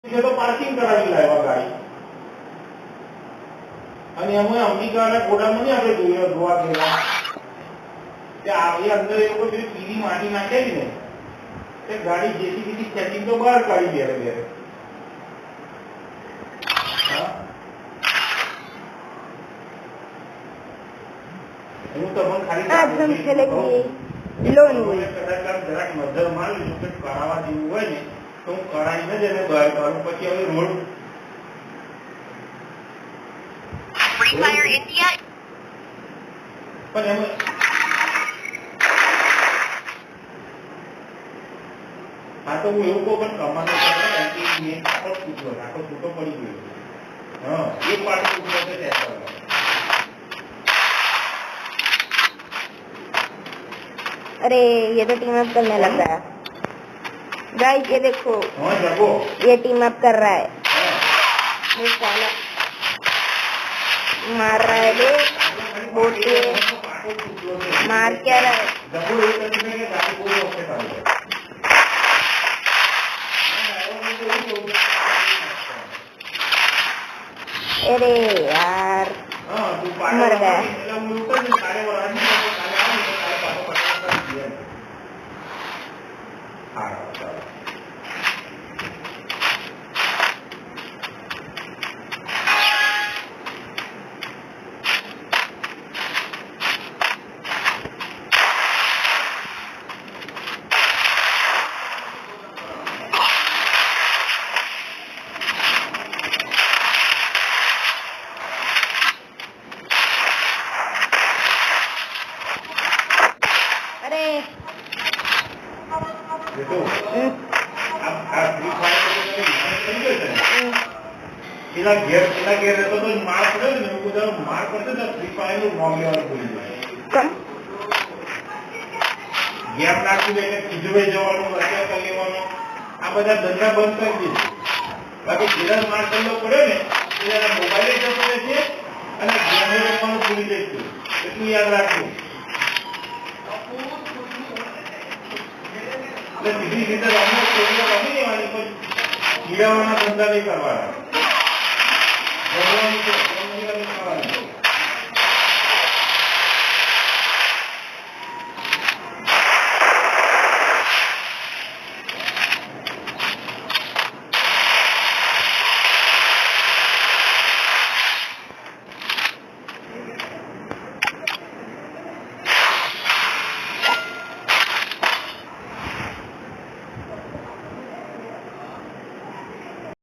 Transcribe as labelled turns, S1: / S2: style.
S1: तो पार्किंग करावी लायवा गाड़ी અને અમે અમેરિકાના ગોડામાં ને આપણે જોવા ગયેલા કે આવી અંદર એ લોકો જે પીલી માટી નાખેલી ને તે ગાડી જેસીબી થી ખેંચીને તો બહાર કાઢી દે રે હું તો પણ ખાલી
S2: आज हम चलेंगे लोन हुई
S1: કદાચ જરાક નજર મારી લીધું કે કરાવવા જેવું હોય ને તો હું કરાવીને જ એને બહાર કાઢું પછી હવે રોડ
S3: Free Fire India.
S1: પણ એમાં હા તો હું એવું કહું પણ કમાતો આખો છૂટો પડી ગયો હા એક પાર્ટ છૂટો છે ત્યાં
S2: अरे ये तो टीम अप करने लग रहा है गाइस ये देखो
S1: हाँ जगो
S2: ये टीम अप कर रहा है ये साला मार रहा है देख बोट के मार क्या रहा है
S1: जगो ये करने के गाड़ी को ओके कर दे
S2: अरे यार
S1: हां तू
S2: मर गया
S1: એટલે હું ઉપર ને કાલે વરાની કાલે આવું ને કાલે પાછો પકડ કરી દે હા ચાલો
S2: अरे
S1: देखो अब फ्री फायर को समझे इला घेर रहता तो मार पड़े ने को जब मार पड़ते तो फ्री फायर નું મોંઘી વાળું બોલી જાય
S2: कम
S1: ગેમ નાખી દે કે ખીજવે જવાનું રજા કરી લેવાનું આ બધા ધંધા બંધ કરી દીધા બાકી જેના માર ધંધો પડ્યો ને એના મોબાઈલ જતો રહે છે અને ગેમ રમવાનું ભૂલી જાય છે એટલું યાદ રાખજો એટલે સીધી રીતે રમવું રમી લેવાની પણ ગીરાવાના ધંધા નહીં કરવાના